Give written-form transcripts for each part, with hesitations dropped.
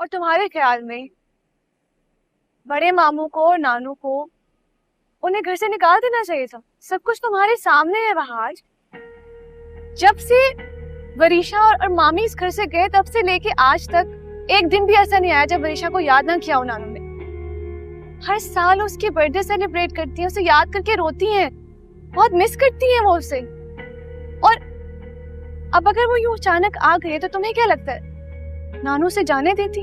और तुम्हारे ख्याल में बड़े मामू को और नानू को उन्हें घर से निकाल देना चाहिए था? सब कुछ तुम्हारे सामने है बहार। जब से वरीशा और मामी इस घर से गए तब से लेके आज तक एक दिन भी ऐसा नहीं आया जब वरीशा को याद ना किया हो नानू ने। हर साल उसकी बर्थडे सेलिब्रेट करती हैं, उसे याद करके रोती हैं, बहुत मिस करती हैं वो उसे। और अब अगर वो यूं अचानक आ गए तो तुम्हें क्या लगता है नानू से जाने देती?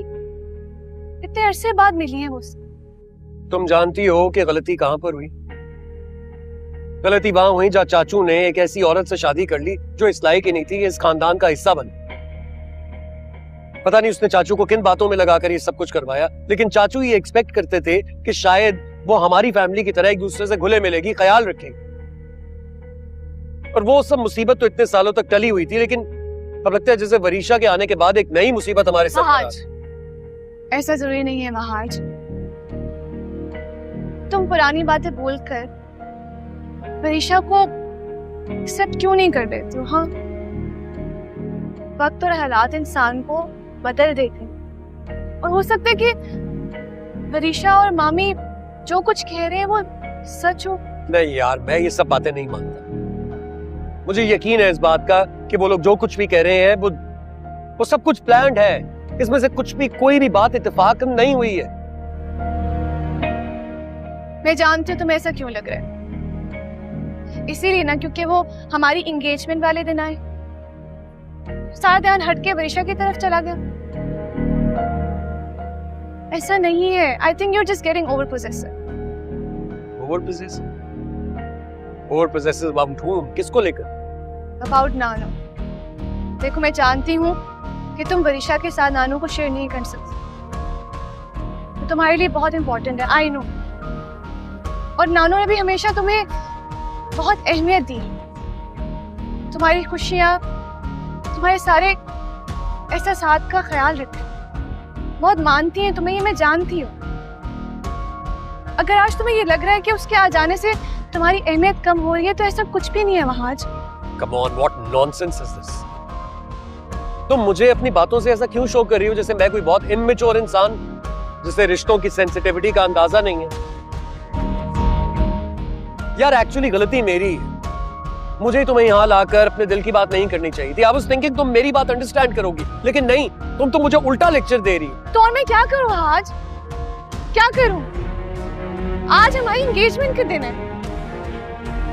इतने अरसे बाद मिली है वो उससे। तुम जानती हो कि गलती कहां पर हुई? गलती वहां हुई जहां चाचू ने एक ऐसी औरत से शादी कर ली जो इस लायक ही नहीं थी, इस खानदान का हिस्सा बनी। पता नहीं उसने चाचू को किन बातों में लगाकर ये सब कुछ करवाया, लेकिन चाचू ये एक्सपेक्ट करते थे कि शायद वो हमारी फैमिली की तरह एक दूसरे से घुले मिलेगी, ख्याल रखेगी। और वो सब मुसीबत तो इतने सालों तक टली हुई थी, लेकिन अब लगता है जैसे वरीशा के आने के बाद एक नई मुसीबत हमारे साथ। ऐसा जरूरी नहीं है महाज। तुम पुरानी बातें बोलकर वरीशा को एक्सेप्ट क्यों नहीं कर देते हो? हाँ, वक्त और हालात इंसान को बदल देते हैं और हो सकता है कि वरीशा और मामी जो कुछ कह रहे हैं वो सच हो। नहीं यार, मैं ये सब बातें नहीं मानता। मुझे यकीन है इस बात का कि वो लोग जो कुछ भी कह रहे हैं वो सब कुछ प्लान्ड है। इसमें से कुछ भी, कोई भी बात इत्तेफाक नहीं हुई है। मैं जानती हूँ तुम्हें ऐसा क्यों लग रहा है। इसीलिए ना, क्योंकि वो हमारी एंगेजमेंट वाले दिन आए, सारा ध्यान हटके वरीशा की तरफ चला गया। ऐसा नहीं है। I think you are just getting over possessive. Over possessive? Over possessive about whom? किसको लेकर? अबाउट नानू। देखो, मैं जानती हूँ कि तुम वरीशा के साथ नानू को शेयर नहीं कर सकते। तो तुम्हारे लिए बहुत इंपॉर्टेंट है, आई नो। और नानू ने भी हमेशा तुम्हें बहुत अहमियत दी। तुम्हारी खुशियाँ, तुम्हारे सारे एहसासात का ख्याल रखते, बहुत मानती हैं तुम्हें, ये मैं जानती हूँ। अगर आज तुम्हें ये लग रहा है कि उसके आ जाने से तुम्हारी अहमियत कम हो रही है तो ऐसा कुछ भी नहीं है महाज। Come on, what nonsense is this? तुम मुझे अपनी बातों से ऐसा क्यों शो कर रही हो जैसे मैं कोई बहुत इमेच्योर इंसान जिसे रिश्तों की सेंसिटिविटी का अंदाजा नहीं है? यार एक्चुअली गलती मेरी है। मुझे तुम्हें यहाँ लाकर अपने दिल की बात नहीं करनी चाहिए थी। I was thinking तुम मेरी बात अंडरस्टैंड करोगी, लेकिन नहीं, तुम तो मुझे उल्टा लेक्चर दे रही हो। तो और मैं क्या करूँ आज? क्या करूँ? आज हमारी एंगेजमेंट के दिन है,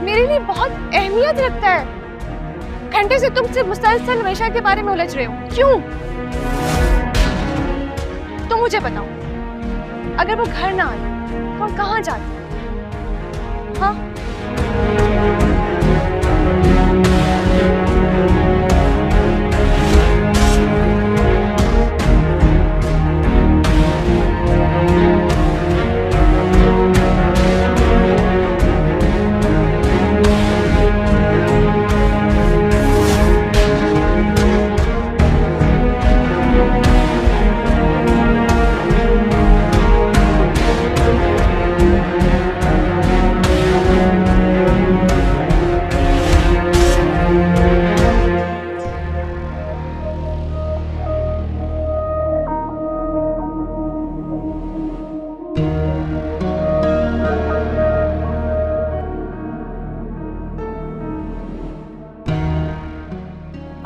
मेरे लिए बहुत अहमियत रखता है। घंटे से तुमसे मुसलसल वरीशा के बारे में उलझ रहे हो, क्यों? तो मुझे बताओ, अगर वो घर ना आए तो हम कहाँ जाते? हाँ?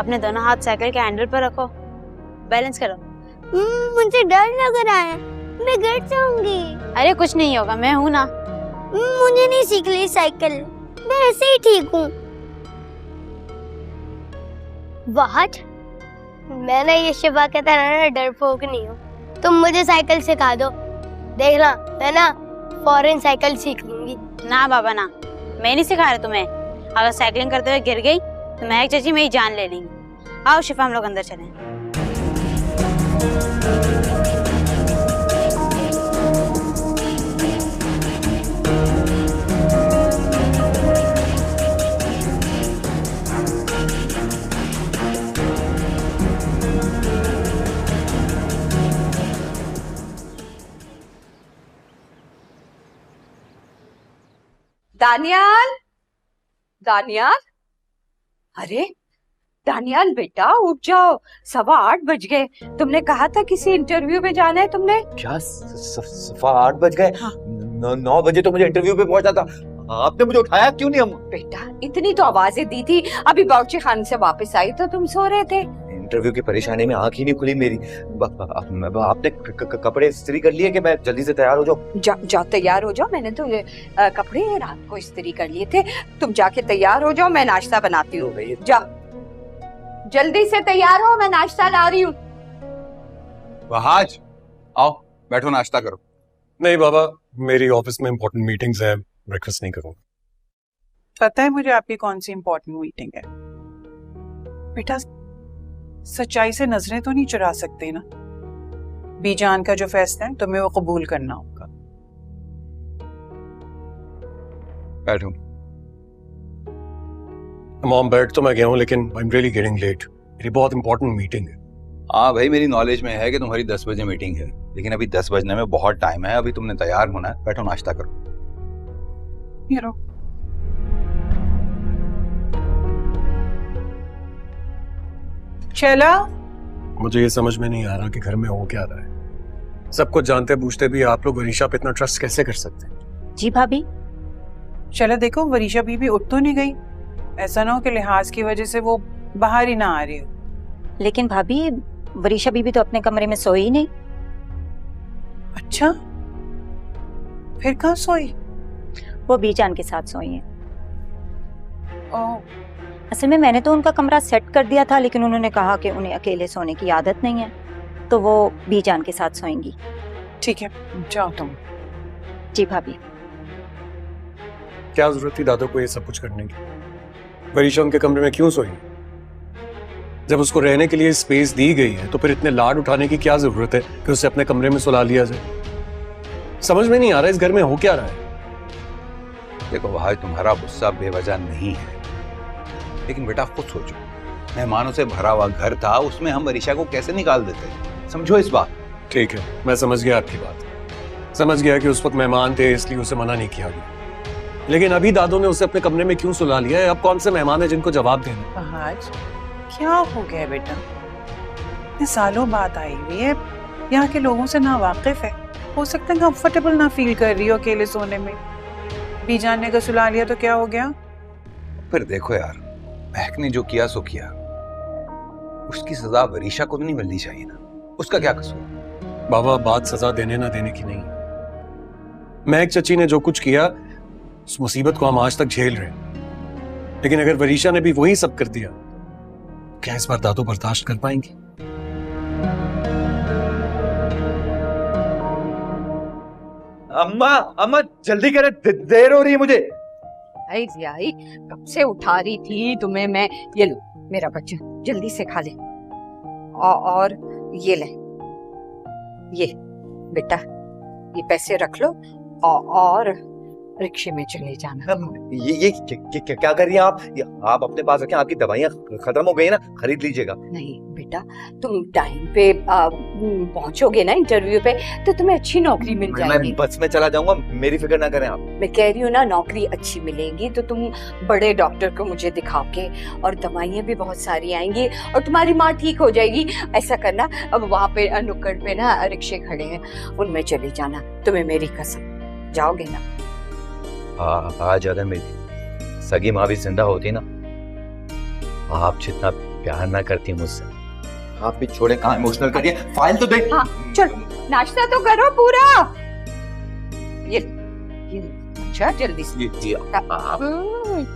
अपने दोनों हाथ साइकिल के हैंडल पर रखो, बैलेंस करो। मुझे डर लग रहा है, मैं गिर जाऊंगी। अरे कुछ नहीं होगा, मैं हूं ना। मुझे नहीं सीख ली साइकिल, मैं ऐसे ही ठीक हूँ। व्हाट? मैं ना ये शिवा के तरह डरपोक नहीं हूँ। तुम मुझे साइकिल सिखा दो, देखना मैं ना फौरन साइकिल सीख लूंगी। ना बाबा ना, मैं नहीं सिखा रहा तुम्हें। अगर साइकिलिंग करते हुए गिर गई तो महक चाची मेरी जान ले लेंगी। आओ शिफा, हम लोग अंदर चलें। दानियाल, दानियाल, अरे दानियाल बेटा उठ जाओ, 8:15 बज गए। तुमने कहा था किसी इंटरव्यू में जाना है तुमने। क्या 8:15 बज गए? हाँ। 9 बजे तो मुझे इंटरव्यू पे पहुंचा था, आपने मुझे उठाया क्यों नहीं? हम बेटा इतनी तो आवाजें दी थी, अभी बावर्ची खाने से वापस आई तो तुम सो रहे थे। इंटरव्यू की परेशानी में आंख ही नहीं खुली मेरी। आपने कपड़े इस्त्री कर लिए कि मैं जल्दी से तैयार हो जाऊं? जाओ तैयार हो जाओ, मैंने तो कपड़े रात को इस्त्री कर लिए थे। तुम जाके तैयार हो जाओ, मैं नाश्ता बनाती हूँ। जाओ जल्दी से तैयार हो, मैं नाश्ता ला रही हूँ। वहाज आओ बैठो, नाश्ता करो। नहीं बाबा, मेरी ऑफिस में इंपॉर्टेंट मीटिंग्स है, ब्रेकफास्ट नहीं करूंगा। पता है मुझे आपकी कौन सी इंपॉर्टेंट मीटिंग है। बेटा सच्चाई से नजरें तो नहीं चुरा सकते ना। बीजान का जो फैसला है तुम्हें वो कबूल करना होगा। बैठो। मॉम बैठ तो मैं गया हूँ, लेकिन I am really getting late. मेरी बहुत इंपॉर्टेंट मीटिंग है। हाँ भाई, मेरी नॉलेज में है कि तुम्हारी 10 बजे मीटिंग है, लेकिन अभी 10 बजने में बहुत टाइम है। अभी तुमने तैयार होना है, बैठो नाश्ता करो। ये लो। चला। मुझे ये समझ में नहीं आ रहा कि घर में हो क्या रहा है। सब कुछ जानते बूझते भी आप लोग वरीशा पे इतना ट्रस्ट कैसे कर सकते हैं? जी भाभी। चला देखो, वरीशा बीबी उठ तो नहीं गई। ऐसा ना हो कि लिहाज की वजह से वो बाहर ही ना आ रही हो। लेकिन भाभी वरीशा बीबी तो अपने कमरे में सोई ही नहीं। अच्छा, फिर कहाँ सोई? वो बीजान के साथ सोई है। ओह, असल में मैंने तो उनका कमरा सेट कर दिया था, लेकिन उन्होंने कहा कि उन्हें अकेले सोने की आदत नहीं है, तो वो बीजान के साथ सोएंगी। ठीक है, जाओ तुम। जी भाभी। क्या जरूरत थी दादू को ये सब कुछ करने की? वरीशा उनके कमरे में क्यों सोई? जब उसको रहने के लिए स्पेस दी गई है तो फिर इतने लाड उठाने की क्या जरूरत है कि उसे अपने कमरे में सुला लिया जाए? समझ में नहीं आ रहा इस घर में हो क्या रहा है। देखो भाई, तुम्हारा गुस्सा बेवजह नहीं है, लेकिन बेटा खुद सोचो, मेहमानों से भरा हुआ घर था, उसमें हम वरीशा को कैसे निकाल देते? समझो इस बात। ठीक है, मैं समझ गया आपकी बात। समझ गया कि उस वक्त मेहमान थे इसलिए उसे मना नहीं किया गया, लेकिन अभी दादू ने उसे अपने कमरे में क्यों सुला लिया है? अब कौन से मेहमान है जिनको जवाब देना? आज क्या हो गया बेटा? इतने सालों बाद आई हुई है, यहाँ के लोगों से ना वाकिफ है, हो सकता है कंफर्टेबल ना फील कर रही हो अकेले सोने में। बीजान ने अगर सुला लिया तो क्या हो गया? फिर देखो यार, महक ने जो किया सो किया, उसकी सजा वरीशा को नहीं मिलनी चाहिए ना? उसका क्या कसूर? बाबा, बात सजा देने ना देने की नहीं, महक चची ने जो कुछ किया उस मुसीबत को हम आज तक झेल रहे हैं, लेकिन अगर वरीशा ने भी वही सब कर दिया, क्या इस बार दादू बर्दाश्त कर पाएंगे? अम्मा अम्मा जल्दी करे, देर हो रही है मुझे। आई जियाई, कब से उठा रही थी तुम्हें मैं। ये लो मेरा बच्चा, जल्दी से खा ले। और ये ले, ये बेटा ये पैसे रख लो और रिक्शे में चले जाना। ये क्या कर रही हैं आप? आप अपने पास रखें, आपकी दवाइयाँ खत्म हो गई ना, खरीद लीजिएगा। नहीं बेटा, तुम टाइम पे पहुंचोगे ना इंटरव्यू पे तो तुम्हें अच्छी नौकरी मिल जाएगी। मैं बस में चला जाऊंगा, मेरी फिक्र ना करें आप। मैं कह रही हूँ ना, नौकरी अच्छी मिलेगी तो तुम बड़े डॉक्टर को मुझे दिखाओगे और दवाइयाँ भी बहुत सारी आएंगी और तुम्हारी माँ ठीक हो जाएगी। ऐसा करना, अब वहाँ पे नुक्कड़ पे ना रिक्शे खड़े हैं, उनमें चले जाना, तुम्हें मेरी कसम। जाओगे ना? आज अगर मेरी सगी माँ भी जिंदा होती ना, आप जितना प्यार ना करती मुझसे, आप भी छोड़े, कहाँ इमोशनल करिए, फाइल तो देख। हाँ चल, नाश्ता तो करो पूरा। ये अच्छा जल्दी से। जी अल्लाह हाफिज।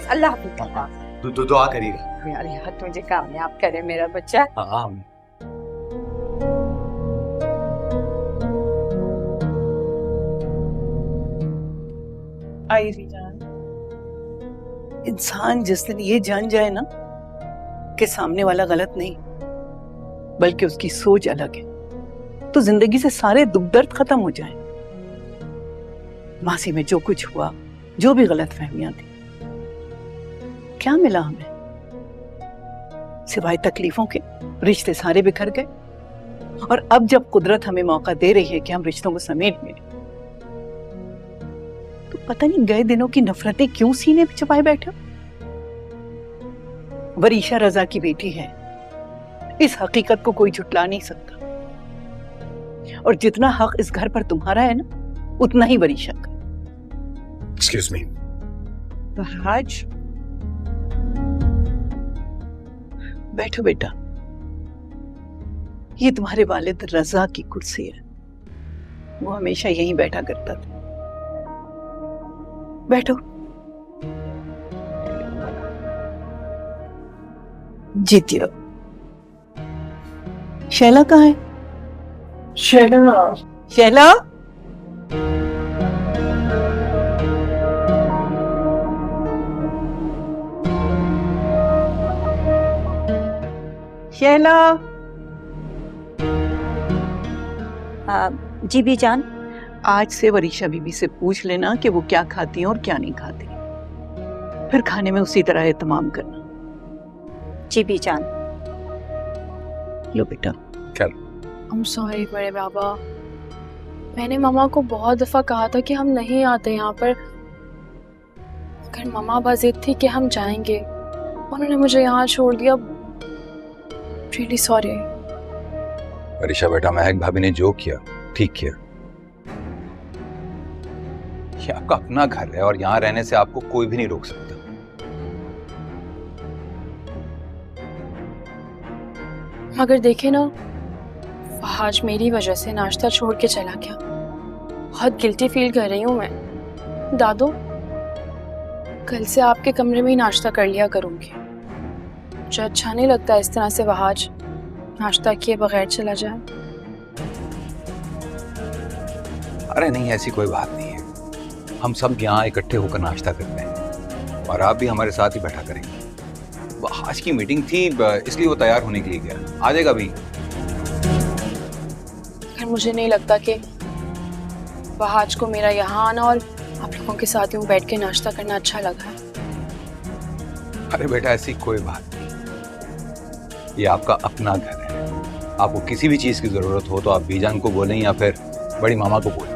अल्लाह हाफिज। दुआ करिएगा। अल्लाह तुझे कामयाब करे मेरा बच्चा। हाँ। आई जान, इंसान जिस दिन ये जान जाए ना कि सामने वाला गलत नहीं बल्कि उसकी सोच अलग है, तो जिंदगी से सारे दुख दर्द खत्म हो जाए। मासी में जो कुछ हुआ, जो भी गलत फहमियां थी, क्या मिला हमें सिवाय तकलीफों के? रिश्ते सारे बिखर गए, और अब जब कुदरत हमें मौका दे रही है कि हम रिश्तों को समेट लें, तो पता नहीं गए दिनों की नफरतें क्यों सीने में छुपाए बैठे। वरीशा रजा की बेटी है, इस हकीकत को कोई झुटला नहीं सकता। और जितना हक इस घर पर तुम्हारा है ना, उतना ही वरीशा का। Excuse me. फरहाज, बैठो बेटा। ये तुम्हारे वालिद रजा की कुर्सी है, वो हमेशा यहीं बैठा करता था। बैठो। जीतियो। शैला कहाँ है? शैला, शैला। शैला। जी बीजान। आज से वरीशा बीबी से पूछ लेना कि वो क्या खाती है और क्या नहीं खाती, फिर खाने में उसी तरह एहतमाम करना। जी बीजान। लो बेटा। क्या? I'm sorry बड़े बाबा, मैंने मम्मा को बहुत दफा कहा था कि हम नहीं आते यहाँ पर, मगर मम्मा बज़िद थी कि हम जाएंगे, उन्होंने मुझे यहाँ छोड़ दिया। Really sorry। वरीशा बेटा, महक भाभी ने जो किया ठीक किया। ये आपका अपना घर है और यहाँ रहने से आपको कोई भी नहीं रोक सकता। मगर देखे ना, आज मेरी वजह से नाश्ता छोड़ के चला गया। बहुत गिल्टी फील कर रही हूँ मैं। दादू, कल से आपके कमरे में ही नाश्ता कर लिया करूँगी। मुझे अच्छा नहीं लगता इस तरह से वहाज नाश्ता किए बगैर चला जाए। अरे नहीं, ऐसी कोई बात नहीं है। हम सब यहाँ इकट्ठे होकर नाश्ता करते हैं और आप भी हमारे साथ ही बैठा करेंगे। आज की मीटिंग थी इसलिए वो तैयार होने के लिए गया, आ जाएगा अभी। मुझे नहीं लगता कि वहाज को मेरा यहाँ आना और आप लोगों के साथ यूं बैठ के नाश्ता करना अच्छा लगा है। अरे बेटा, ऐसी कोई बात नहीं, ये आपका अपना घर है। आपको किसी भी चीज की जरूरत हो तो आप बीजान को बोलें या फिर बड़ी मामा को बोलें।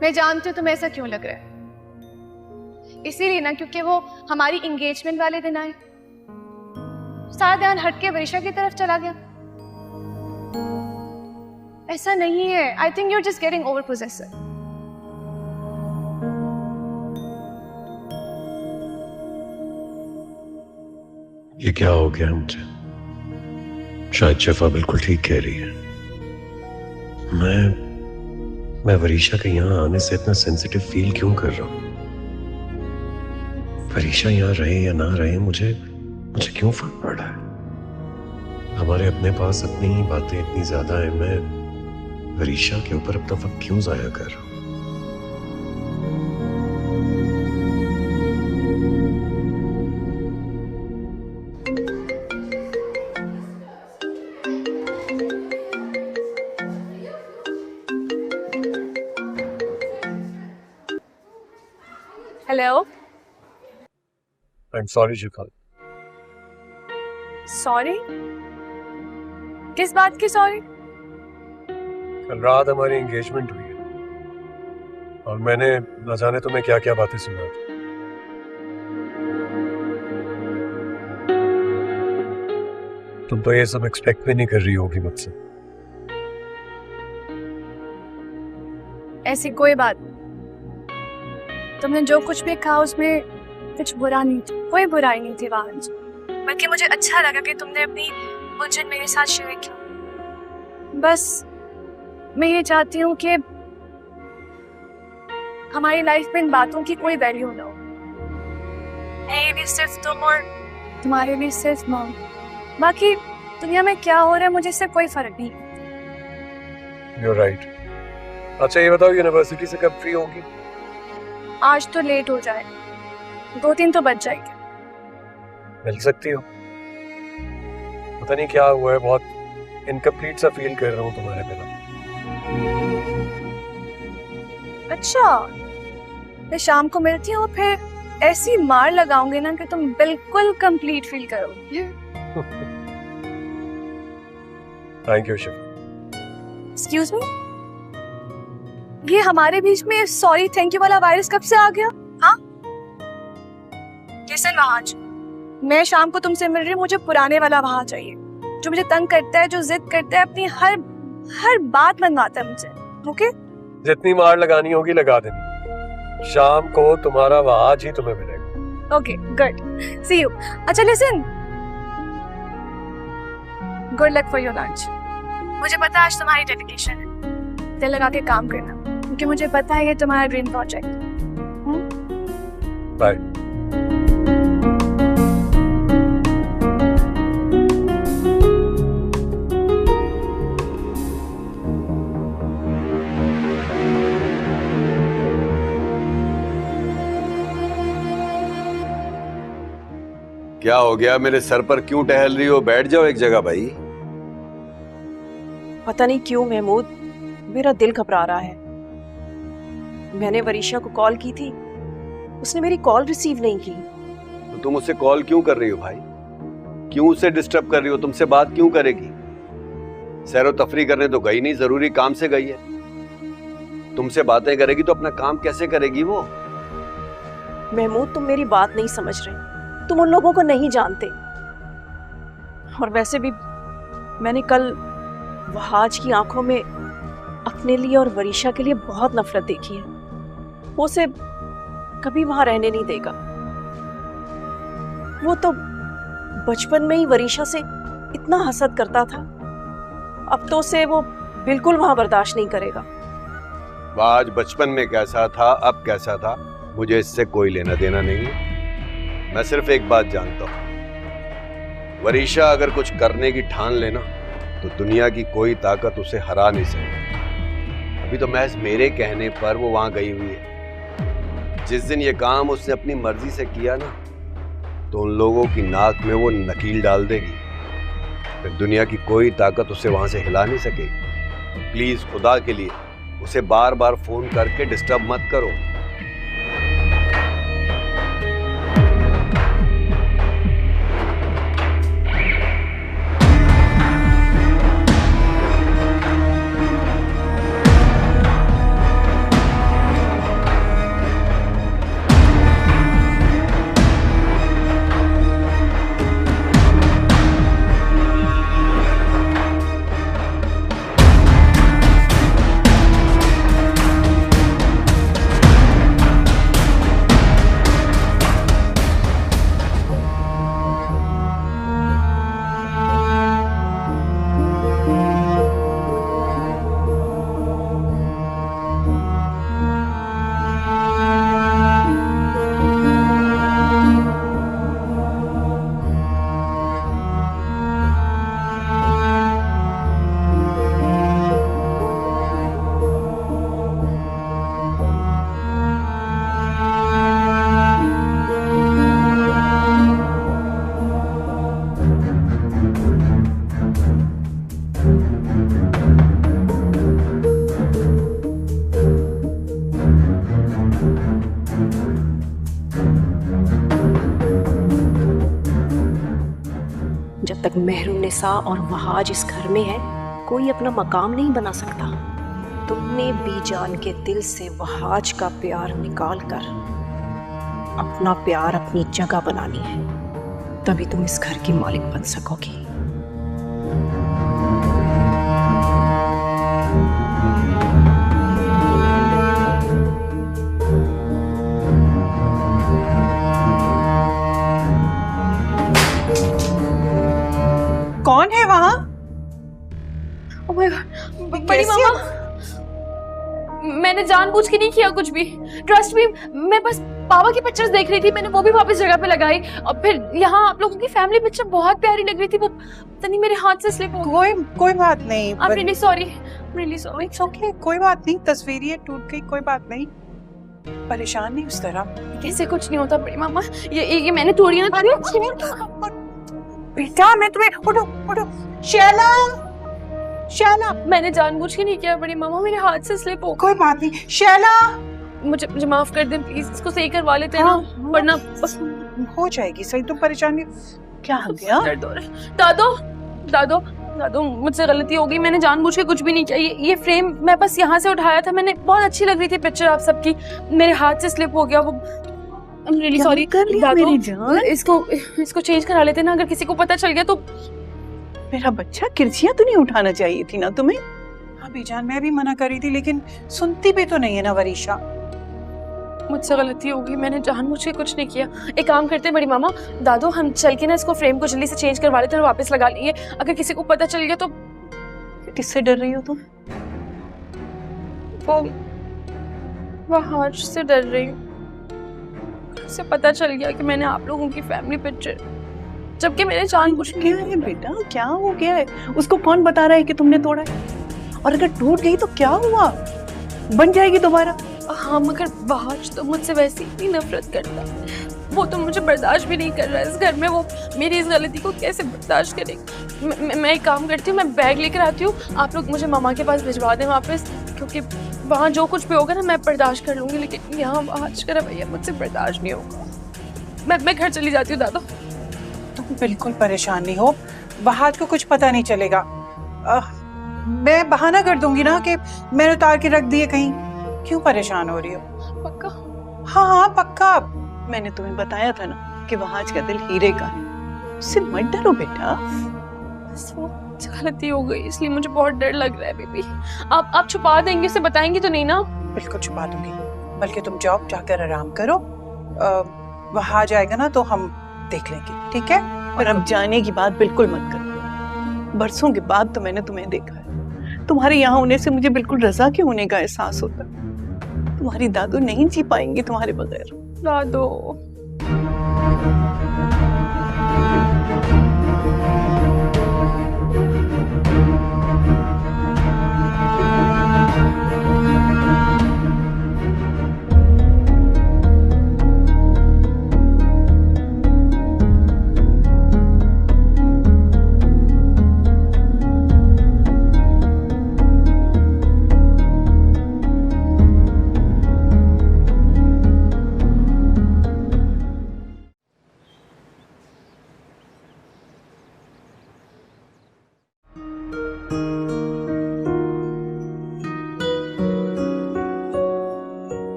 मैं जानती हूँ तुम्हें ऐसा क्यों लग रहा है, इसीलिए ना क्योंकि वो हमारी एंगेजमेंट वाले दिन आए, सारा ध्यान हट के वरीशा की तरफ चला गया। ऐसा नहीं है। I think you are just getting over possessive. ये क्या हो गया मुझे? शायद शिफा बिल्कुल ठीक कह रही है। मैं वरीशा के यहाँ आने से इतना सेंसिटिव फील क्यों कर रहा हूँ? वरीशा यहाँ रहे या ना रहे, मुझे क्यों फर्क पड़ रहा है? हमारे अपने पास अपनी ही बातें इतनी ज्यादा है, मैं वरीशा के ऊपर अपना वक्त क्यों जाया कर रहा हूँ? Hello. I am sorry Shifa. Sorry? किस बात की सॉरी? कल रात हमारी एंगेजमेंट हुई है और मैंने न जाने तुम्हें क्या क्या बातें सुना दी। तुम तो ये सब एक्सपेक्ट भी नहीं कर रही होगी मुझसे। ऐसी कोई बात नहीं। तुमने जो कुछ भी कहा उसमें कुछ बुरा नहीं था, कोई बुराई नहीं थी वहां, बल्कि मुझे अच्छा लगा कि तुमने अपनी उलझन मेरे साथ शेयर की। बस मैं ये चाहती हूँ कि हमारी लाइफ में इन बातों की कोई वैल्यू ना हो। मेरे लिए सिर्फ तुम और तुम्हारे लिए सिर्फ मॉम। बाकी दुनिया में क्या हो रहा है मुझे इससे कोई फर्क नहीं। You're right. अच्छा ये बताओ, यूनिवर्सिटी से कब फ्री होगी? आज तो लेट हो जाए, 2-3 तो बज जाएगी। मिल सकती हो? पता नहीं क्या हुआ है, बहुत इनकम्प्लीट सा फील कर रहा हूँ तुम्हारे बिना। अच्छा, मैं शाम को मिलती हूँ, फिर ऐसी मार लगाऊंगी ना कि तुम बिल्कुल कंप्लीट फील करोगे। Thank you Shifa. Excuse me, ये हमारे बीच में सॉरी थैंक यू वाला वायरस कब से आ गया? हाँ, लिसन वहाज, मैं शाम को तुमसे मिल रही हूँ, मुझे पुराने वाला वहां चाहिए जो मुझे तंग करता है, जो जिद करता है, अपनी हर बात मनवाता है मुझसे। ओके? जितनी मार लगानी होगी लगा देनी, शाम को तुम्हारा वहाज ही तुम्हें मिलेगा। Okay, good, see you. अच्छा listen, good luck for your lunch. मुझे पता है आज तुम्हारी डेडिकेशन है, दिल लगा के काम करना, क्योंकि मुझे पता है ये तुम्हारा ड्रीम प्रोजेक्ट। बाय। क्या हो गया? मेरे सर पर क्यों टहल रही हो? बैठ जाओ एक जगह भाई। पता नहीं क्यों महमूद, मेरा दिल घबरा रहा है। मैंने वरीशा को कॉल की थी, उसने मेरी कॉल रिसीव नहीं की। तो तुम उससे कॉल क्यों कर रही हो भाई? क्यों उसे डिस्टर्ब कर रही हो? तुमसे बात क्यों करेगी? सैरो तफरी करने तो गई नहीं, जरूरी काम से गई है। तुमसे बातें करेगी तो अपना काम कैसे करेगी वो? महमूद, तुम मेरी बात नहीं समझ रहे, तुम उन लोगों को नहीं जानते। और वैसे भी मैंने कल वहाज की आंखों में अपने लिए और वरीशा के लिए बहुत नफरत देखी है। वो उसे कभी वहां रहने नहीं देगा। वो तो बचपन में ही वरीशा से इतना हसद करता था, अब तो उसे वो बिल्कुल वहां बर्दाश्त नहीं करेगा। आज बचपन में कैसा था, अब कैसा था, मुझे इससे कोई लेना देना नहीं है। मैं सिर्फ एक बात जानता हूं, वरीशा अगर कुछ करने की ठान लेना तो दुनिया की कोई ताकत उसे हरा नहीं सकती। अभी तो महज मेरे कहने पर वो वहां गई हुई है। जिस दिन ये काम उसने अपनी मर्जी से किया ना, तो उन लोगों की नाक में वो नकील डाल देगी, फिर दुनिया की कोई ताकत उसे वहां से हिला नहीं सकेगी। प्लीज खुदा के लिए उसे बार बार फोन करके डिस्टर्ब मत करो। जब तक मेहरुन्निसा और वहाज इस घर में है, कोई अपना मकाम नहीं बना सकता। तुमने बीजान के दिल से वहाज का प्यार निकाल कर अपना प्यार अपनी जगह बनानी है, तभी तुम इस घर की मालिक बन सकोगी। कौन है वहाँ? Oh my God, बड़ी मामा, मैंने जानबूझ के नहीं किया कुछ भी। ट्रस्ट मी, मैं बस पापा की पिक्चर्स देख रही थी, मैंने वो भी वापस जगह पे लगाई, और फिर यहाँ आप लोगों की फैमिली पिक्चर बहुत प्यारी लग रही थी, वो पता नहीं मेरे हाथ से स्लिप हो गई। कोई बात नहीं। I'm really sorry, really sorry। It's okay, कोई बात नहीं, तस्वीरें टूट गई, कोई बात नहीं, परेशान नहीं उस तरह। कैसे कुछ नहीं होता बड़ी मामा, ये मैंने तोड़ी ना। बेटा मैं तुम्हें, उठो उठो, शैला शैला, मैंने जानबूझ के नहीं किया बड़ी मामा, मेरे हाथ से स्लिप हो। कोई बात नहीं शैला। मुझे मुझे माफ कर दें प्लीज, इसको सही करवा लेते हैं ना, वरना हो जाएगी सही। तुम परेशान नहीं, क्या हो गया? दर्द हो रहा है। दादो दादो दादो, मुझसे गलती हो गई, मैंने जानबूझ के कुछ भी नहीं किया। ये फ्रेम मैं बस यहाँ से उठाया था, मैंने बहुत अच्छी लग रही थी पिक्चर आप सबकी, मेरे हाथ से स्लिप हो गया वो। आई एम रियली सॉरी दादो, इसको चेंज करा लेते ना, अगर किसी को पता चल गया तो। मेरा बच्चा, किरचियां तो नहीं उठाना चाहिए थी ना तुम्हें? हाँ बीजान, मैं भी मना करी थी लेकिन सुनती भी तो नहीं है ना वरीशा। मुझसे गलती हो गई, मैंने जानबूझ के कुछ नहीं किया। एक काम करते हैं बड़ी मामा, दादो हम चल के ना इसको फ्रेम को जल्दी से चेंज करवा लेते हैं और वापस लगा लेंगे, अगर किसी को पता चल गया तो। किससे डर रही हो तुम? वो वहाज से डर रही हूँ, उसे पता चल गया कि मैंने आप लोगों की फैमिली पिक्चर, जबकि मैंने जानबूझ के। क्या है बेटा, क्या हो गया है? उसको कौन बता रहा है कि तुमने तोड़ा है? और अगर टूट गई तो क्या हुआ? बन जाएगी दोबारा। हाँ मगर वहाज तो मुझसे वैसे ही नफरत करता है, वो तो मुझे बर्दाश्त भी नहीं कर रहा है इस घर में, वो मेरी इस गलती को कैसे बर्दाश्त करेगा। मैं एक काम करती हूँ, मैं बैग लेकर आती हूँ, आप लोग मुझे मामा के पास भिजवा दें वापस, क्योंकि वहाँ जो कुछ भी होगा ना मैं बर्दाश्त कर लूंगी, लेकिन यहाँ वहाज का रवैया मुझसे बर्दाश्त नहीं होगा। मैं घर चली जाती हूँ दादा। तुम बिल्कुल परेशान नहीं हो, वहाज को कुछ पता नहीं चलेगा। मैं बहाना कर दूंगी ना कि मैंने उतार के रख दिए कहीं। क्यों परेशान हो रही हो? पक्का? हाँ हाँ पक्का। मैंने तुम्हें बताया था ना कि वहाज का दिल हीरे का है, उससे मत डरो बेटा। बस वो गलती हो गई, इसलिए मुझे बहुत डर लग रहा है बेबी। आप छुपा देंगे, उसे बताएंगे तो नहीं ना? बिल्कुल छुपा दूंगी, बल्कि तुम जाओ, जाकर आराम करो, वहां जाएगा ना तो हम देख लेंगे, ठीक है? और अब जाने की बात बिल्कुल मत करो, बरसों के बाद तो मैंने तुम्हें देखा है, तुम्हारे यहाँ होने से मुझे बिल्कुल रजा के होने का एहसास होता। तुम्हारी दादू नहीं जी पाएंगी तुम्हारे बगैर। दादू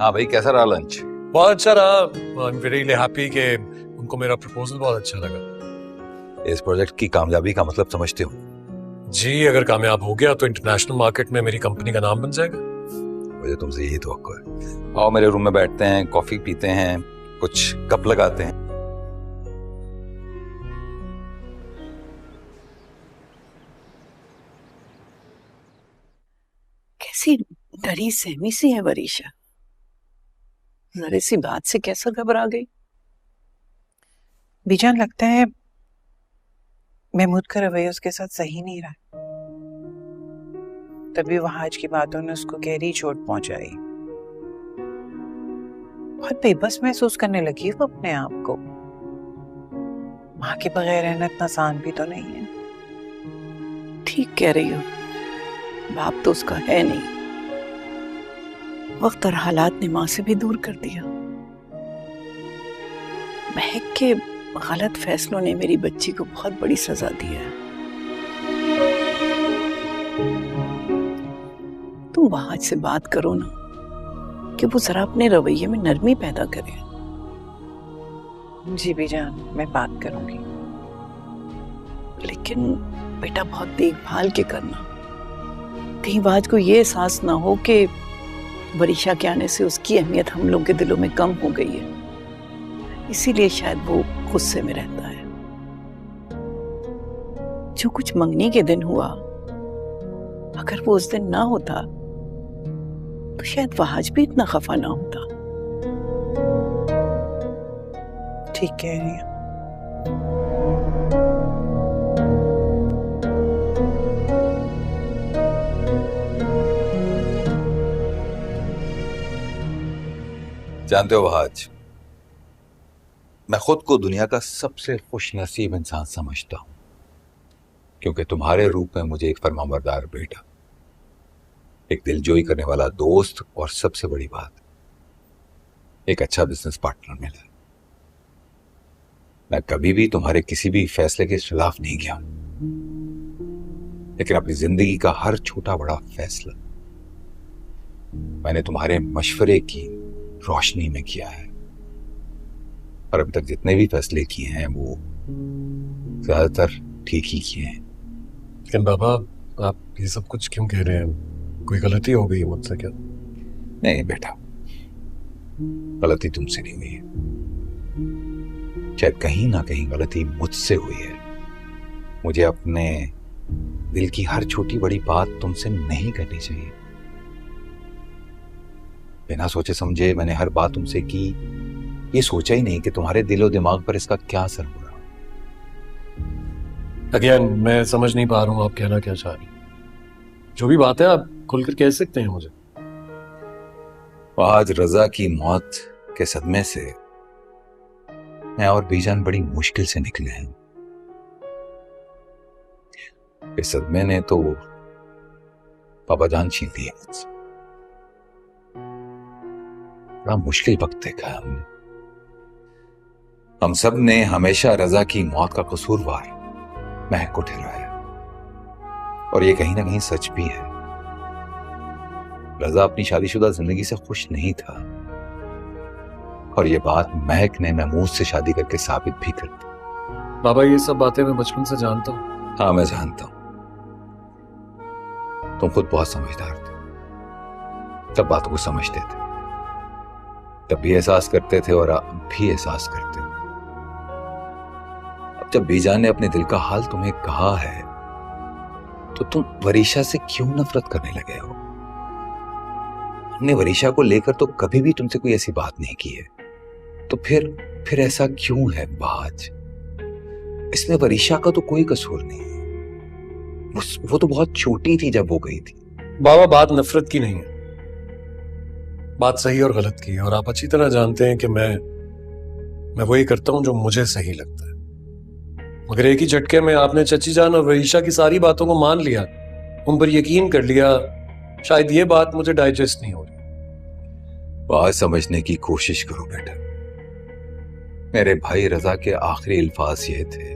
हाँ भाई, कैसा रहा लंच? बहुत अच्छा रहा। आई एम वेरी हैप्पी कि उनको मेरा प्रपोजल बहुत अच्छा लगा। इस प्रोजेक्ट की कामयाबी का मतलब समझते हो? जी, अगर कामयाब हो गया तो इंटरनेशनल मार्केट में मेरी कंपनी का नाम बन जाएगा। मुझे तुमसे यही तवक्को है। आओ मेरे रूम में बैठते हैं, कॉफी पीते हैं, कुछ गप लगाते हैं। कैसी डरी सहमी सी है वरीशा, जरा सी बात से कैसा घबरा गई? बीजान, लगता है महमूद का रवैया उसके साथ सही नहीं रहा, तभी वहाज की बातों ने उसको गहरी चोट पहुंचाई। बहुत बेबस महसूस करने लगी वो अपने आप को। माँ के बगैर रहना इतना आसान भी तो नहीं है। ठीक कह रही हो, बाप तो उसका है नहीं, वक्त और हालात ने माँ से भी दूर कर दिया। महक के गलत फैसलों ने मेरी बच्ची को बहुत बड़ी सजा दी है। तुम वहाज से बात करो ना कि वो जरा अपने रवैये में नरमी पैदा करे। जी बीजान, मैं बात करूंगी, लेकिन बेटा बहुत देखभाल के करना, कहीं वहाज को ये एहसास ना हो कि वरीशा के आने से उसकी अहमियत हम लोगों के दिलों में कम हो गई है, इसीलिए शायद वो गुस्से में रहता है। जो कुछ मंगनी के दिन हुआ, अगर वो उस दिन ना होता तो शायद वहाज भी इतना खफा ना होता। ठीक कह रही है। जानते हो वहाज, मैं खुद को दुनिया का सबसे खुशनसीब इंसान समझता हूं। क्योंकि तुम्हारे रूप में मुझे एक फरमाबरदार बेटा, एक दिलजोई करने वाला दोस्त और सबसे बड़ी बात, एक अच्छा बिजनेस पार्टनर मिला। मैं कभी भी तुम्हारे किसी भी फैसले के खिलाफ नहीं गया, लेकिन अपनी जिंदगी का हर छोटा बड़ा फैसला मैंने तुम्हारे मशवरे की रोशनी में किया है। और अभी तक जितने भी फैसले किए हैं वो ज्यादातर ठीक ही किए हैं। लेकिन बाबा, आप ये सब कुछ क्यों कह रहे हैं? कोई गलती हो गई मुझसे क्या? नहीं बेटा, गलती तुमसे नहीं हुई है, शायद कहीं ना कहीं गलती मुझसे हुई है। मुझे अपने दिल की हर छोटी बड़ी बात तुमसे नहीं करनी चाहिए। बिना सोचे समझे मैंने हर बात तुमसे की, ये सोचा ही नहीं कि तुम्हारे दिल और दिमाग पर इसका क्या असर हो रहा। अगेन, मैं समझ नहीं पा रहा हूं आप कहना क्या चाह रही हैं। जो भी बात है आप खुलकर कह सकते हैं मुझे। आज रजा की मौत के सदमे से मैं और बीजान बड़ी मुश्किल से निकले हैं। इस सदमे ने तो पापा जान छीन ली है मुझसे। बड़ा मुश्किल वक्त देखा है हमने। हम सब ने हमेशा रजा की मौत का कसूरवार महक को ठहराया, और ये कहीं ना कहीं सच भी है। रजा अपनी शादीशुदा जिंदगी से खुश नहीं था, और ये बात महक ने महमूद से शादी करके साबित भी कर दी। बाबा, ये सब बातें मैं बचपन से जानता हूँ। हाँ, मैं जानता हूं। तुम खुद बहुत समझदार थे, तब बातों को समझते थे, तब भी एहसास करते थे और अब भी एहसास करते हो। अब जब बीजान ने अपने दिल का हाल तुम्हें कहा है, तो तुम वरीशा से क्यों नफरत करने लगे हो? हमने वरीशा को लेकर तो कभी भी तुमसे कोई ऐसी बात नहीं की है, तो फिर ऐसा क्यों है बाज? इसमें वरीशा का तो कोई कसूर नहीं है। वो तो बहुत छोटी थी जब वो गई थी। बाबा, बात नफरत की नहीं है, बात सही और गलत की है, और आप अच्छी तरह जानते हैं कि मैं वही करता हूं जो मुझे सही लगता है। मगर एक ही झटके में आपने चची जान और वरीशा की सारी बातों को मान लिया, उन पर यकीन कर लिया। शायद ये बात मुझे डाइजेस्ट नहीं हो रही। बात समझने की कोशिश करो बेटा। मेरे भाई रजा के आखिरी अल्फाज ये थे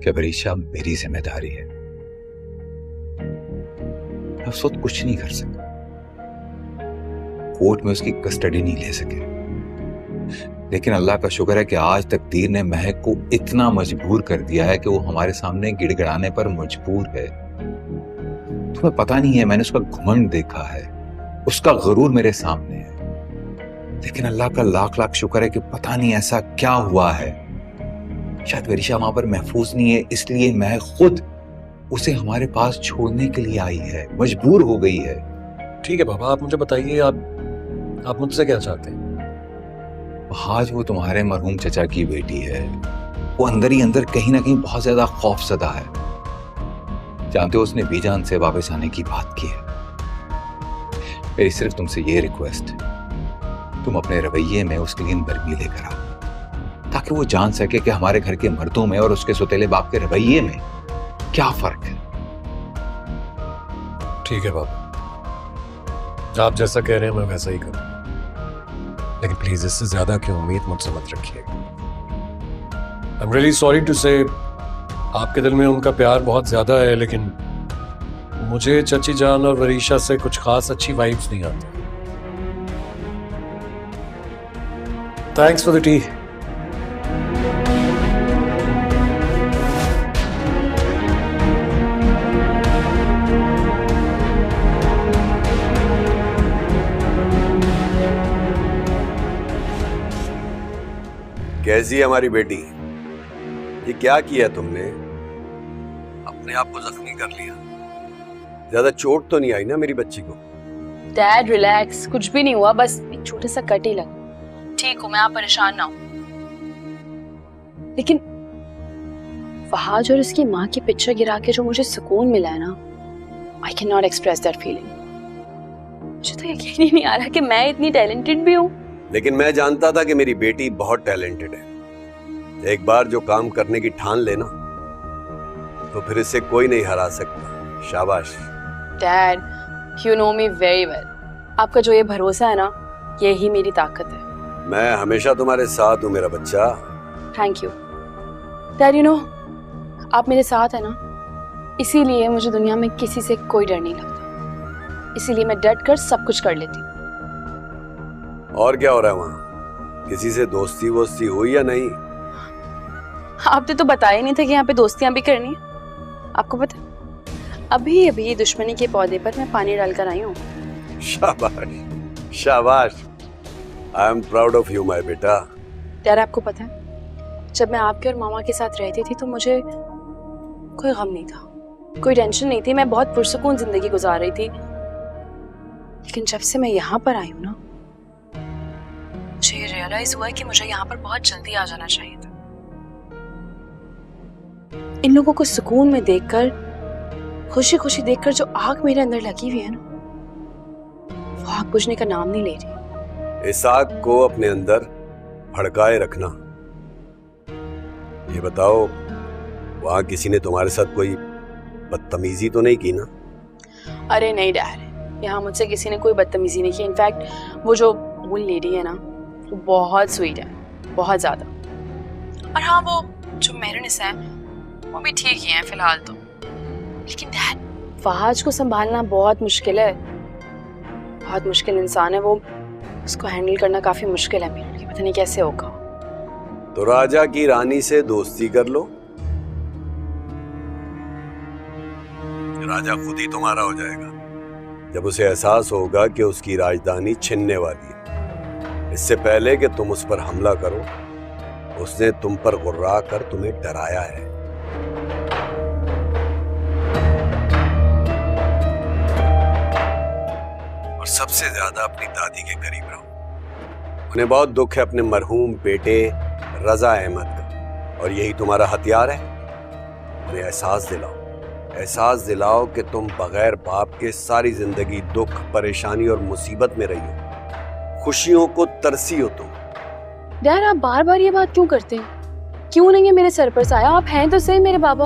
कि वरीशा मेरी जिम्मेदारी है। मैं उस वक्त कुछ नहीं कर सका, कोर्ट में उसकी कस्टडी नहीं ले सके, लेकिन अल्लाह का शुक्र है कि आज तकदीर ने महक को इतना मजबूर कर दिया है कि वो हमारे सामने गिड़गिड़ाने पर मजबूर है। तुम्हें पता नहीं है, मैंने उसका घमंड देखा है, उसका गुरूर मेरे सामने है, लेकिन अल्लाह का लाख लाख शुक्र है कि पता नहीं ऐसा क्या हुआ है। शायद वरीशा वहां पर महफूज नहीं है, इसलिए मैं खुद उसे हमारे पास छोड़ने के लिए आई है, मजबूर हो गई है। ठीक है बाबा, आप मुझे बताइए, आप मुझसे क्या चाहते हैं? आज वो तुम्हारे मरहूम चचा की बेटी है, वो अंदर ही अंदर कहीं ना कहीं बहुत ज्यादा खौफजदा है। जानते हो, उसने बीजान से वापस आने की बात की है। मेरी सिर्फ तुमसे ये रिक्वेस्ट है, तुम अपने रवैये में उसके लिए नरमी लेकर आओ, ताकि वो जान सके कि हमारे घर के मर्दों में और उसके सौतेले बाप के रवैये में क्या फर्क है। ठीक है बाबा, आप जैसा कह रहे हैं मैं वैसा ही करूँ, लेकिन प्लीज इससे ज्यादा की उम्मीद मुझसे मत रखिएगा। I am really sorry to say, आपके दिल में उनका प्यार बहुत ज्यादा है, लेकिन मुझे चची जान और वरीशा से कुछ खास अच्छी वाइब्स नहीं आती। Thanks for the T. कैसी है हमारी बेटी? ये क्या किया तुमने? अपने आप को जख्मी कर लिया। ज्यादा चोट तो नहीं आई ना मेरी बच्ची को? डैड रिलैक्स, कुछ भी नहीं हुआ, बस एक छोटा सा कट ही लगा। ठीक हूँ मैं, आप परेशान ना हो। लेकिन फहाज और उसकी माँ की पिक्चर गिरा के जो मुझे सुकून मिला है ना, I can not express that feeling. मुझे तो यकीन ही नहीं आ रहा कि मैं इतनी टैलेंटेड भी हूँ। लेकिन मैं जानता था कि मेरी बेटी बहुत टैलेंटेड है। एक बार जो काम करने की ठान लेना, तो फिर इसे कोई नहीं हरा सकता। शाबाश। Dad, you know me very well. आपका जो ये भरोसा है ना, यही मेरी ताकत है। मैं हमेशा तुम्हारे साथ हूँ मेरा बच्चा। Thank you dad. You know, आप मेरे साथ है ना, इसीलिए मुझे दुनिया में किसी से कोई डर नहीं लगता। इसीलिए मैं डट कर सब कुछ कर लेती हूँ। और क्या हो रहा है वहाँ? किसी से दोस्ती वोस्ती हुई या नहीं? आपने तो बताया नहीं था कि यहाँ पे दोस्तियां भी करनी है। आपको पता है, अभी अभी दुश्मनी के पौधे पर मैं पानी डालकर आई हूँ। शाबाश शाबाश। I am proud of you my बेटा। डैड, आपको पता है, जब मैं आपके और मामा के साथ रहती थी तो मुझे कोई गम नहीं था, कोई टेंशन नहीं थी। मैं बहुत पुरसुकून जिंदगी गुजार रही थी। लेकिन जब से मैं यहाँ पर आई हूँ ना, मुझे ये रियलाइज हुआ है कि मुझे यहाँ पर बहुत जल्दी आ जाना चाहिए था। इन लोगों को सुकून में देखकर, खुशी खुशी देखकर जो आग मेरे अंदर लगी हुई है ना, वो आग बुझने का नाम नहीं ले रही। इस आग को अपने अंदर भड़काए रखना। ये बताओ, वहां किसी ने तुम्हारे साथ कोई बदतमीजी तो नहीं की ना? अरे नहीं डैड, यहाँ मुझसे किसी ने कोई बदतमीजी नहीं की। इनफैक्ट वो जो ओल्ड लेडी है ना, वो बहुत स्वीट है, बहुत ज्यादा। और हाँ, वो जो मेहरनिसा है वो भी ठीक ही है फिलहाल तो। लेकिन डैड, फहाज को संभालना बहुत मुश्किल है, बहुत मुश्किल इंसान है वो। उसको हैंडल करना काफी मुश्किल है मेरे लिए। पता नहीं कैसे होगा। तो राजा की रानी से दोस्ती कर लो, राजा खुद ही तुम्हारा हो जाएगा जब उसे एहसास होगा कि उसकी राजधानी छिनने वाली है। इससे पहले कि तुम उस पर हमला करो, उसने तुम पर गुर्रा कर तुम्हें डराया है। और सबसे ज्यादा अपनी दादी के करीब रहो। उन्हें बहुत दुख है अपने मरहूम बेटे रजा अहमद का, और यही तुम्हारा हथियार है। उन्हें एहसास दिलाओ कि तुम बगैर बाप के सारी जिंदगी दुख, परेशानी और मुसीबत में रही हो। खुशियों को तरसी हो तुम। डैड, आप बार बार ये बात क्यों करते हैं? क्यों नहीं है मेरे सर पर साया? आप हैं तो सही मेरे बाबा।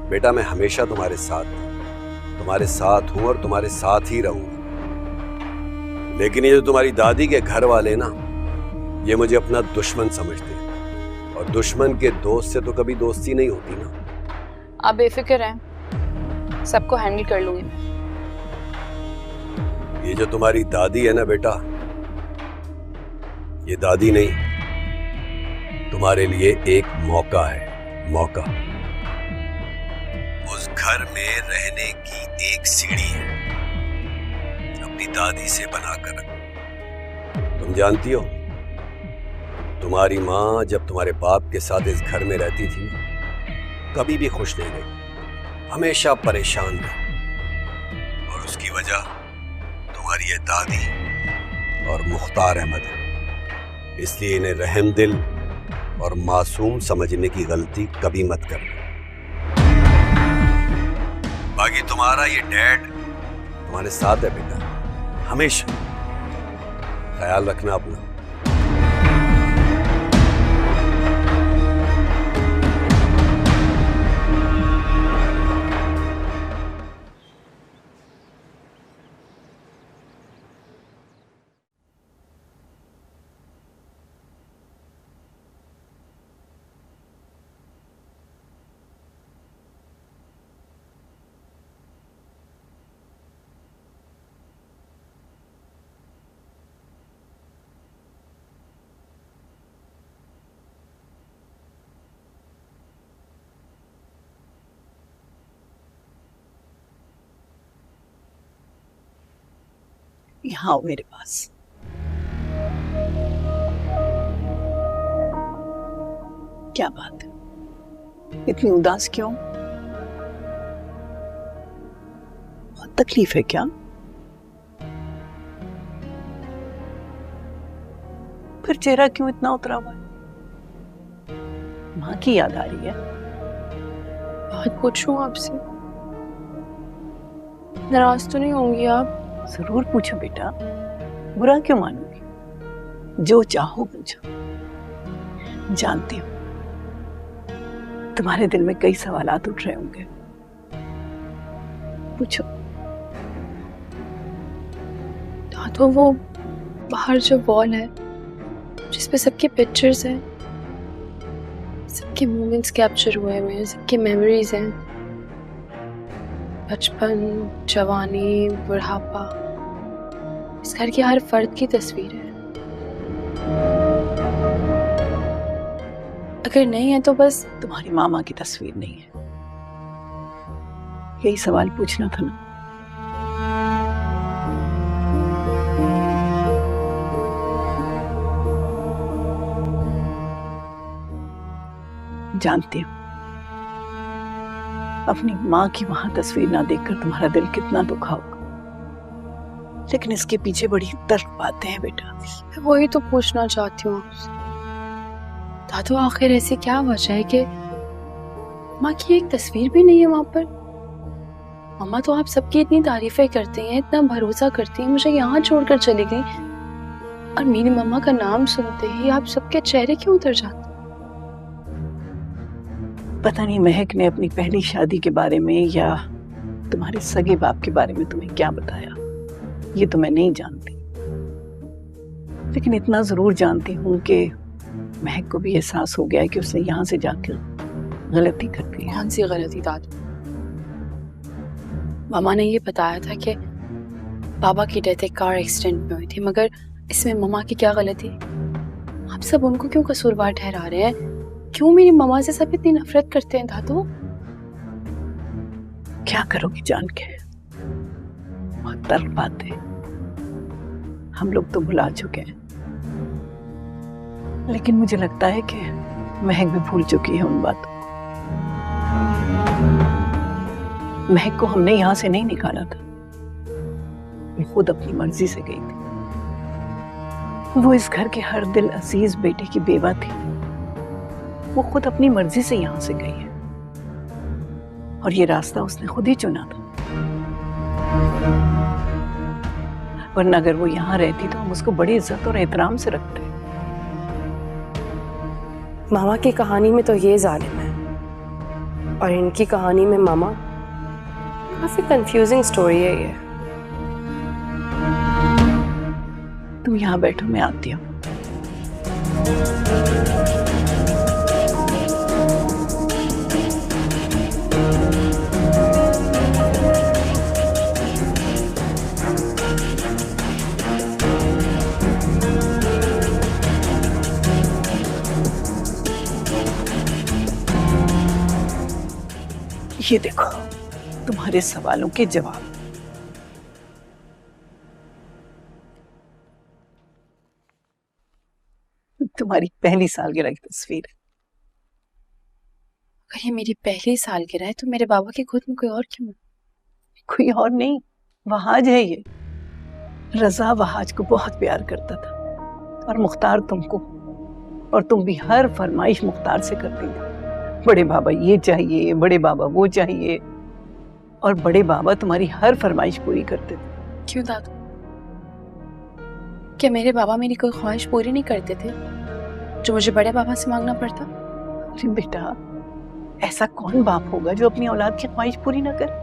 बेटा, मैं हमेशा तुम्हारे साथ हूं और तुम्हारे साथ ही रहूंगा। लेकिन ये जो तुम्हारी दादी के घर वाले ना, ये मुझे अपना दुश्मन समझते हैं, और दुश्मन के दोस्त से तो कभी दोस्ती नहीं होती ना। आप बेफिक्र हैं, सबको हैंडल कर लूंगी मैं। ये जो तुम्हारी दादी है ना बेटा, ये दादी नहीं, तुम्हारे लिए एक मौका है। मौका उस घर में रहने की एक सीढ़ी है, अपनी दादी से बनाकर रखो। तुम जानती हो, तुम्हारी माँ जब तुम्हारे बाप के साथ इस घर में रहती थी, कभी भी खुश नहीं रही, हमेशा परेशान रही। और उसकी वजह तुम्हारी ये दादी और मुख्तार अहमद है। इसलिए इन्हें रहमदिल और मासूम समझने की गलती कभी मत करना। बाकी तुम्हारा ये डैड तुम्हारे साथ है बेटा, हमेशा। ख्याल रखना अपना। यहाँ आओ मेरे पास। क्या बात है, इतनी उदास क्यों? बहुत तकलीफ है क्या? फिर चेहरा क्यों इतना उतरा हुआ है? माँ की याद आ रही है? बात पूछूं आपसे? नाराज तो नहीं होंगी आप? जरूर पूछो बेटा, बुरा क्यों मानोगी? जो चाहो पूछो। जानती हूँ तुम्हारे दिल में कई सवालात उठ रहे होंगे, पूछो। तो वो बाहर जो वॉल है जिसपे सबके पिक्चर्स हैं, सबके मोमेंट्स कैप्चर हुए हुए हैं, सबकी मेमोरीज हैं, बचपन, जवानी, बुढ़ापा, इस घर के हर फर्द की तस्वीर है। अगर नहीं है तो बस तुम्हारी मामा की तस्वीर नहीं है, यही सवाल पूछना था ना। जानती हूँ अपनी माँ की वहां तस्वीर ना देखकर तुम्हारा दिल कितना दुखा होगा, लेकिन इसके पीछे बड़ी दर्द बातें हैं बेटा। मैं वही तो पूछना चाहती हूँ आपसे दादू, आखिर ऐसी क्या वजह है कि माँ की एक तस्वीर भी नहीं है वहां पर? मामा तो आप सबकी इतनी तारीफें करते हैं, इतना भरोसा करती हैं, मुझे यहाँ छोड़कर चली गई, और मेरी मम्मा का नाम सुनते ही आप सबके चेहरे क्यों उतर जाते? पता नहीं महक ने अपनी पहली शादी के बारे में या तुम्हारे सगे बाप के बारे में तुम्हें क्या बताया, ये तो मैं नहीं जानती, लेकिन इतना जरूर जानती हूँ कि महक को भी एहसास हो गया है कि उसने यहाँ से जाकर गलती कर दी। कौन सी गलती दादू? मामा ने ये बताया था कि बाबा की डेथ एक कार एक्सीडेंट में हुई थी, मगर इसमें मामा की क्या गलती? आप सब उनको क्यों कसूरवार ठहरा रहे हैं? क्यों मेरी मामा से सब इतनी नफरत करते हैं दादू? क्या करोगी जान के, बहुत दर्द बातें हम लोग तो भुला चुके हैं, लेकिन मुझे लगता है कि महक भी भूल चुकी है उन बातों। महक को हमने यहां से नहीं निकाला था, वो खुद अपनी मर्जी से गई थी। वो इस घर के हर दिल अजीज बेटे की बेवा थी, वो खुद अपनी मर्जी से यहां से गई है, और ये रास्ता उसने खुद ही चुना था। वरना अगर वो यहां रहती तो हम उसको बड़ी इज्जत और एहतराम से रखते। मामा की कहानी में तो ये जालिम है, और इनकी कहानी में मामा, काफी कंफ्यूजिंग स्टोरी है ये। तुम यहाँ बैठो, मैं आती हूँ। ये देखो तुम्हारे सवालों के जवाब। तुम्हारी पहली सालगिरह की तस्वीर है। अगर ये मेरी पहली सालगिरह है तो मेरे बाबा की गोद में कोई और क्यों? कोई और नहीं, वहाज है ये। रजा वहाज को बहुत प्यार करता था, और मुख्तार तुमको, और तुम भी हर फरमाइश मुख्तार से करती थी। बड़े बाबा ये चाहिए, बड़े बाबा वो चाहिए, और बड़े बाबा तुम्हारी हर फरमाइश पूरी करते थे। क्यों दादू? क्या मेरे बाबा मेरी कोई ख्वाहिश पूरी नहीं करते थे जो मुझे बड़े बाबा से मांगना पड़ता? अरे बेटा, ऐसा कौन बाप होगा जो अपनी औलाद की ख्वाहिश पूरी ना करे?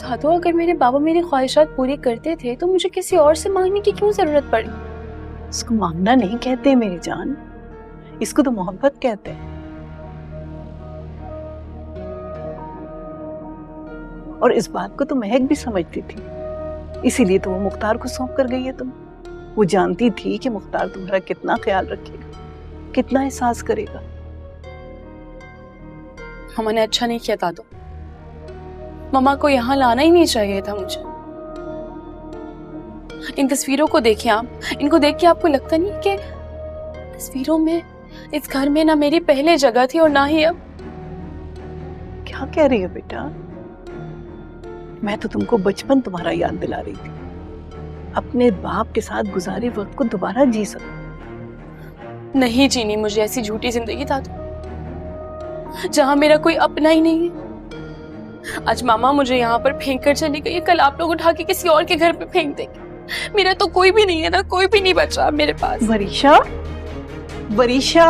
दादू, अगर मेरे बाबा मेरी ख्वाहिशात पूरी करते थे तो मुझे किसी और से मांगने की क्यों जरूरत पड़ी? इसको मांगना नहीं कहते मेरी जान, इसको तो मोहब्बत कहते हैं। और इस बात को तो महक भी समझती थी, इसीलिए तो वो मुख्तार को सौंप कर गई है तुम। वो जानती थी कि मुख्तार तुम्हारा कितना ख्याल रखेगा, कितना एहसास करेगा। मामा ने अच्छा नहीं किया दादू, मामा को यहाँ लाना ही नहीं चाहिए था मुझे। इन तस्वीरों को देखिए आप, इनको देख के आपको लगता नहीं कि तस्वीरों में इस घर में ना मेरी पहले जगह थी और ना ही अब? क्या कह रही हो बेटा? मैं तो तुमको बचपन तुम्हारा याद दिला रही थी, अपने बाप के साथ गुजारे वक्त को दोबारा जी सको। नहीं जीनी मुझे ऐसी झूठी जिंदगी दादू, जहां मेरा कोई अपना ही नहीं है। आज मामा मुझे यहाँ पर फेंक कर चली गई, कल आप लोग उठा के किसी और के घर पे फेंक देंगे। मेरा तो कोई भी नहीं है ना, कोई भी नहीं बचा मेरे पास। वरीशा, वरीशा।